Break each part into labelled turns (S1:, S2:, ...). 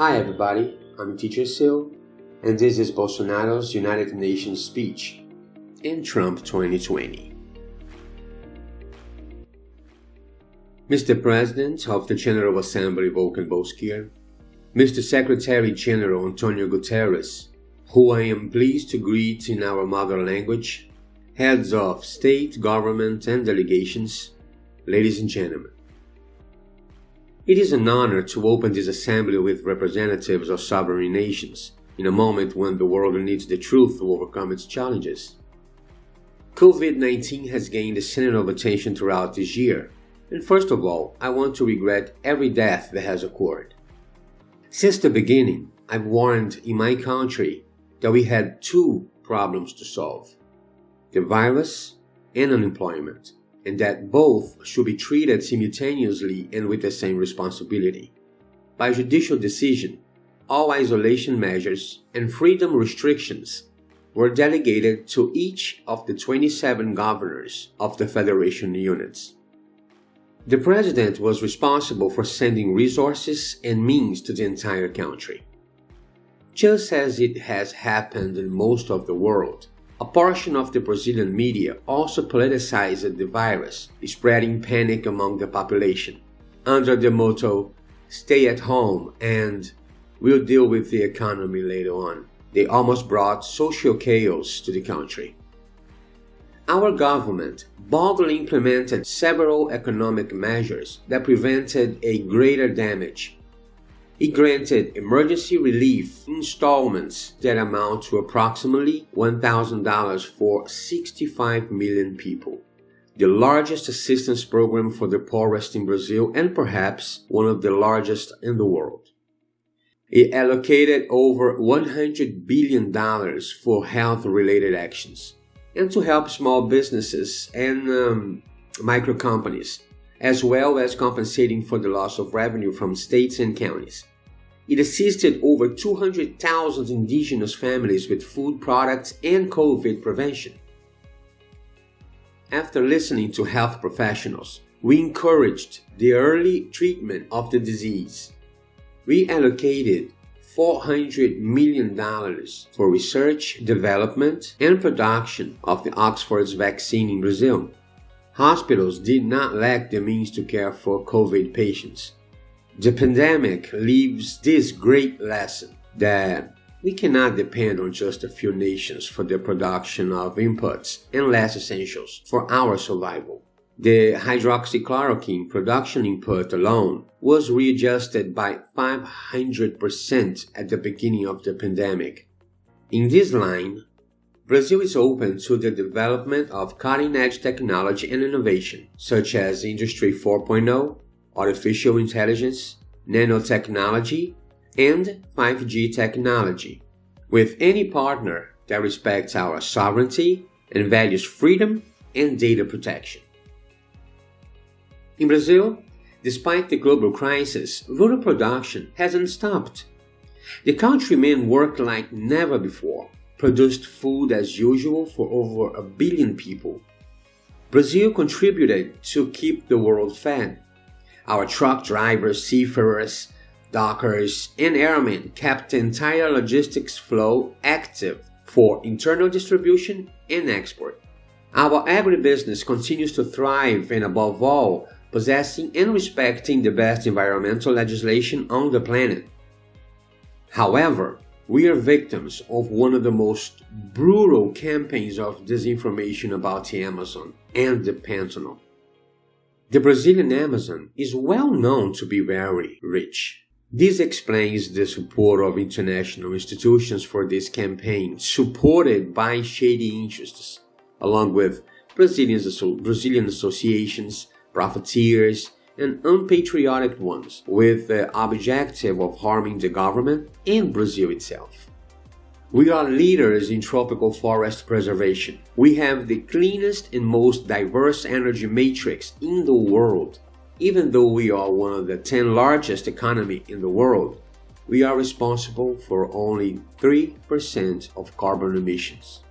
S1: Hi everybody, I'm Teacher Sil, and this is Bolsonaro's United Nations speech in Trump 2020. Mr. President of the General Assembly Volkan Bozkir, Mr. Secretary General Antonio Guterres, who I am pleased to greet in our mother language, heads of state, government, and delegations, ladies and gentlemen. It is an honor to open this assembly with representatives of sovereign nations in a moment when the world needs the truth to overcome its challenges. COVID-19 has gained the center of attention throughout this year, and first of all, I want to regret every death that has occurred. Since the beginning, I've warned in my country that we had two problems to solve: the virus and unemployment, and that both should be treated simultaneously and with the same responsibility. By judicial decision, all isolation measures and freedom restrictions were delegated to each of the 27 governors of the federation units. The president was responsible for sending resources and means to the entire country. Just as it has happened in most of the world, a portion of the Brazilian media also politicized the virus, spreading panic among the population, under the motto, "Stay at home and we'll deal with the economy later on." They almost brought social chaos to the country. Our government boldly implemented several economic measures that prevented a greater damage. It granted emergency relief installments that amount to approximately $1,000 for 65 million people, the largest assistance program for the poorest in Brazil and perhaps one of the largest in the world. It allocated over $100 billion for health-related actions and to help small businesses and micro companies, as well as compensating for the loss of revenue from states and counties. It assisted over 200,000 indigenous families with food products and COVID prevention. After listening to health professionals, we encouraged the early treatment of the disease. We allocated $400 million for research, development, and production of the Oxford's vaccine in Brazil. Hospitals did not lack the means to care for COVID patients. The pandemic leaves this great lesson that we cannot depend on just a few nations for the production of inputs and less essentials for our survival. The hydroxychloroquine production input alone was readjusted by 500% at the beginning of the pandemic. In this line, Brazil is open to the development of cutting-edge technology and innovation, such as Industry 4.0, artificial intelligence, nanotechnology, and 5G technology, with any partner that respects our sovereignty and values freedom and data protection. In Brazil, despite the global crisis, rural production hasn't stopped. The countrymen worked like never before, produced food as usual for over 1 billion people. Brazil contributed to keep the world fed. Our truck drivers, seafarers, dockers, and airmen kept the entire logistics flow active for internal distribution and export. Our agribusiness continues to thrive and, above all, possessing and respecting the best environmental legislation on the planet. However, we are victims of one of the most brutal campaigns of disinformation about the Amazon and the Pantanal. The Brazilian Amazon is well known to be very rich. This explains the support of international institutions for this campaign, supported by shady interests, along with Brazilian associations, profiteers, and unpatriotic ones, with the objective of harming the government and Brazil itself. We are leaders in tropical forest preservation. We have the cleanest and most diverse energy matrix in the world. Even though we are one of the 10 largest economies in the world, we are responsible for only 3% of carbon emissions.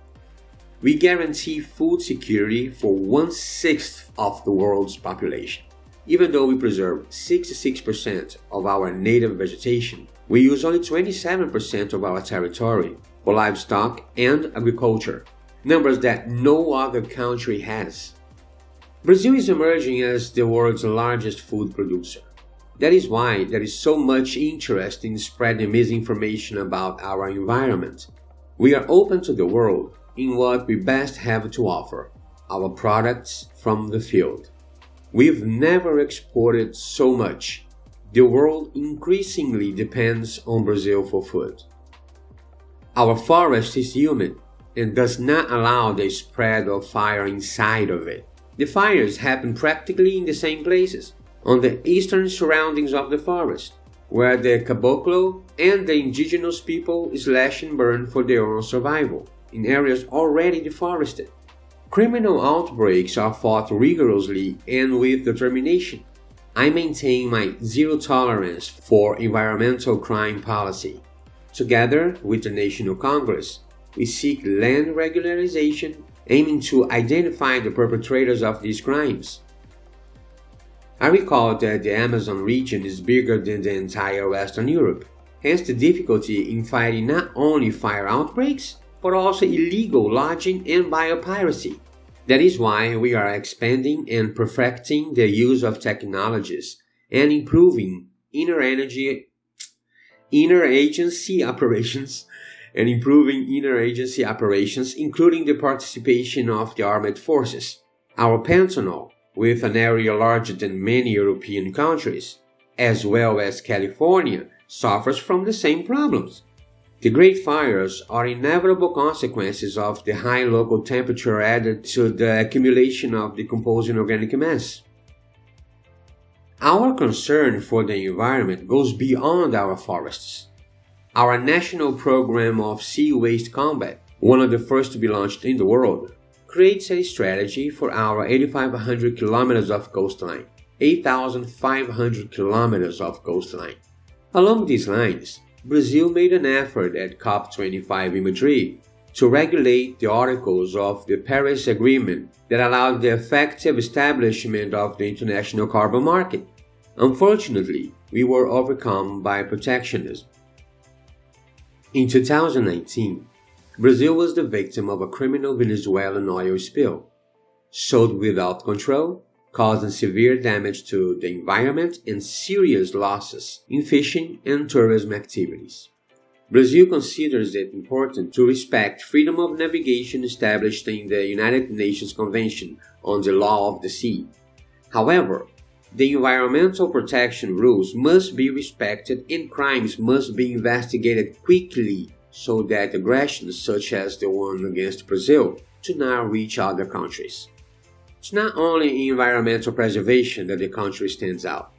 S1: We guarantee food security for 1/6 of the world's population. Even though we preserve 66% of our native vegetation, We use only 27% of our territory for livestock and agriculture, numbers that no other country has. Brazil is emerging as the world's largest food producer. That is why there is so much interest in spreading misinformation about our environment. We are open to the world in what we best have to offer, our products from the field. We've never exported so much. The world increasingly depends on Brazil for food. Our forest is humid and does not allow the spread of fire inside of it. The fires happen practically in the same places, on the eastern surroundings of the forest, where the caboclo and the indigenous people slash and burn for their own survival, in areas already deforested. Criminal outbreaks are fought rigorously and with determination. I maintain my zero tolerance for environmental crime policy. Together with the National Congress, we seek land regularization, aiming to identify the perpetrators of these crimes. I recall that the Amazon region is bigger than the entire Western Europe, hence the difficulty in fighting not only fire outbreaks, but also illegal logging and biopiracy. That is why we are expanding and perfecting the use of technologies and improving interagency operations, including the participation of the armed forces. Our Pantanal, with an area larger than many European countries, as well as California, suffers from the same problems. The great fires are inevitable consequences of the high local temperature added to the accumulation of decomposing organic mass. Our concern for the environment goes beyond our forests. Our national program of sea waste combat, one of the first to be launched in the world, creates a strategy for our 8,500 kilometers of coastline. 8,500 kilometers of coastline. Along these lines, Brazil made an effort at COP25 in Madrid to regulate the articles of the Paris Agreement that allowed the effective establishment of the international carbon market. Unfortunately, we were overcome by protectionism. In 2019, Brazil was the victim of a criminal Venezuelan oil spill, sold without control, causing severe damage to the environment and serious losses in fishing and tourism activities. Brazil considers it important to respect freedom of navigation established in the United Nations Convention on the Law of the Sea. However, the environmental protection rules must be respected and crimes must be investigated quickly so that aggressions such as the one against Brazil do not reach other countries. It's not only in environmental preservation that the country stands out.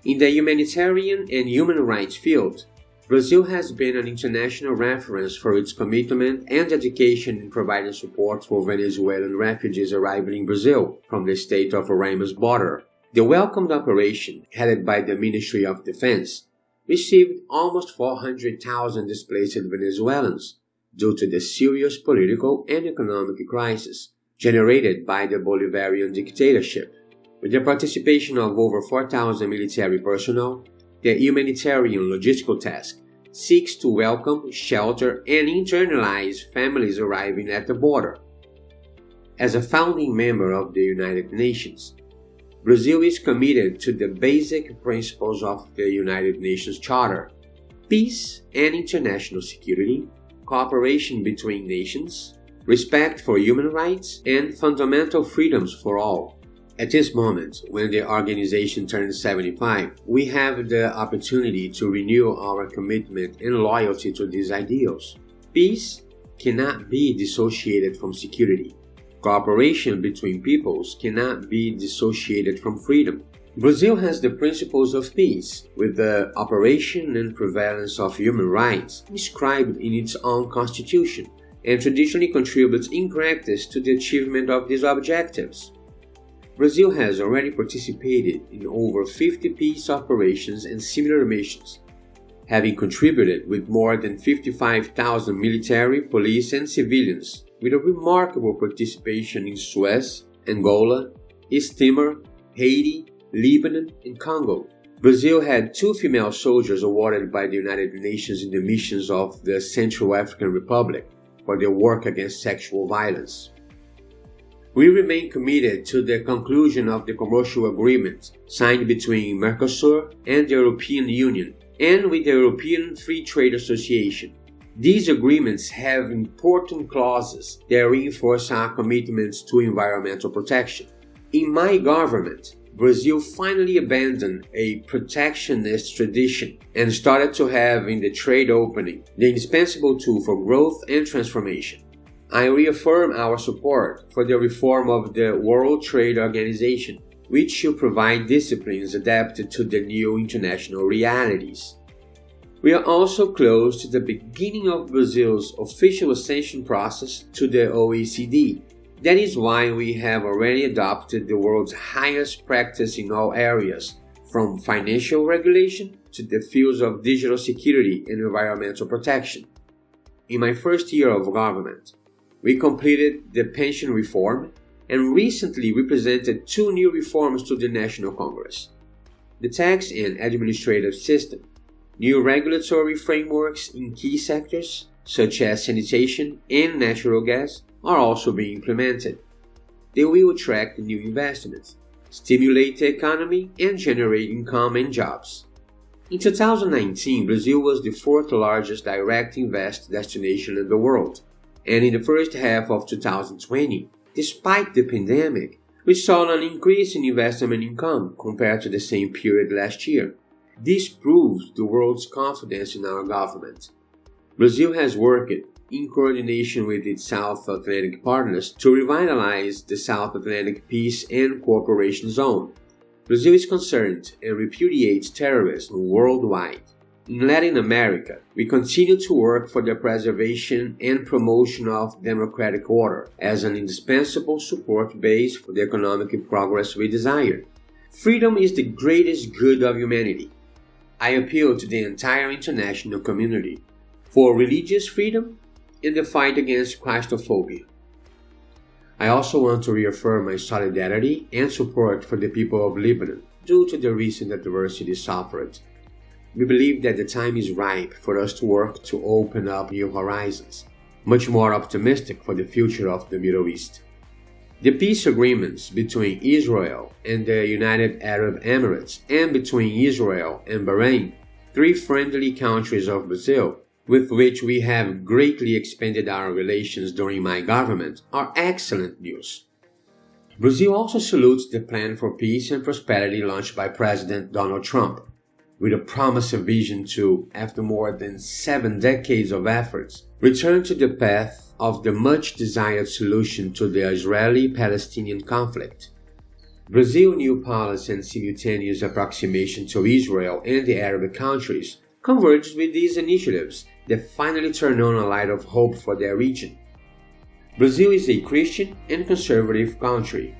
S1: In the humanitarian and human rights field, Brazil has been an international reference for its commitment and dedication in providing support for Venezuelan refugees arriving in Brazil from the state of Roraima border. The welcomed operation, headed by the Ministry of Defense, received almost 400,000 displaced Venezuelans due to the serious political and economic crisis generated by the Bolivarian dictatorship. With the participation of over 4,000 military personnel, the humanitarian logistical task seeks to welcome, shelter, and internalize families arriving at the border. As a founding member of the United Nations, Brazil is committed to the basic principles of the United Nations Charter: peace and international security, cooperation between nations, respect for human rights, and fundamental freedoms for all. At this moment, when the organization turns 75, we have the opportunity to renew our commitment and loyalty to these ideals. Peace cannot be dissociated from security. Cooperation between peoples cannot be dissociated from freedom. Brazil has the principles of peace, with the operation and prevalence of human rights inscribed in its own constitution, and traditionally contributes in practice to the achievement of these objectives. Brazil has already participated in over 50 peace operations and similar missions, having contributed with more than 55,000 military, police, and civilians, with a remarkable participation in Suez, Angola, East Timor, Haiti, Lebanon, and Congo. Brazil had 2 female soldiers awarded by the United Nations in the missions of the Central African Republic for their work against sexual violence. We remain committed to the conclusion of the commercial agreement signed between Mercosur and the European Union and with the European Free Trade Association. These agreements have important clauses that reinforce our commitments to environmental protection. In my government, Brazil finally abandoned a protectionist tradition and started to have in the trade opening the indispensable tool for growth and transformation. I reaffirm our support for the reform of the World Trade Organization, which should provide disciplines adapted to the new international realities. We are also close to the beginning of Brazil's official accession process to the OECD. That is why we have already adopted the world's highest practice in all areas, from financial regulation to the fields of digital security and environmental protection. In my first year of government, we completed the pension reform and recently we presented 2 new reforms to the National Congress. The tax and administrative system, new regulatory frameworks in key sectors such as sanitation and natural gas are also being implemented. They will attract new investments, stimulate the economy, and generate income and jobs. In 2019, Brazil was the 4th largest direct invest destination in the world. And in the first half of 2020, despite the pandemic, we saw an increase in investment income compared to the same period last year. This proves the world's confidence in our government. Brazil has worked in coordination with its South Atlantic partners to revitalize the South Atlantic Peace and Cooperation Zone. Brazil is concerned and repudiates terrorism worldwide. In Latin America, we continue to work for the preservation and promotion of democratic order as an indispensable support base for the economic progress we desire. Freedom is the greatest good of humanity. I appeal to the entire international community for religious freedom and the fight against Christophobia. I also want to reaffirm my solidarity and support for the people of Lebanon due to the recent adversity suffered. We believe that the time is ripe for us to work to open up new horizons, much more optimistic for the future of the Middle East. The peace agreements between Israel and the United Arab Emirates and between Israel and Bahrain, 3 friendly countries of Brazil, with which we have greatly expanded our relations during my government, are excellent news. Brazil also salutes the plan for peace and prosperity launched by President Donald Trump, with a promising vision to, after more than 7 decades of efforts, return to the path of the much-desired solution to the Israeli-Palestinian conflict. Brazil's new policy and simultaneous approximation to Israel and the Arab countries converged with these initiatives that finally turn on a light of hope for their region. Brazil is a Christian and conservative country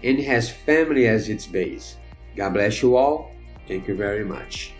S1: and has family as its base. God bless you all. Thank you very much.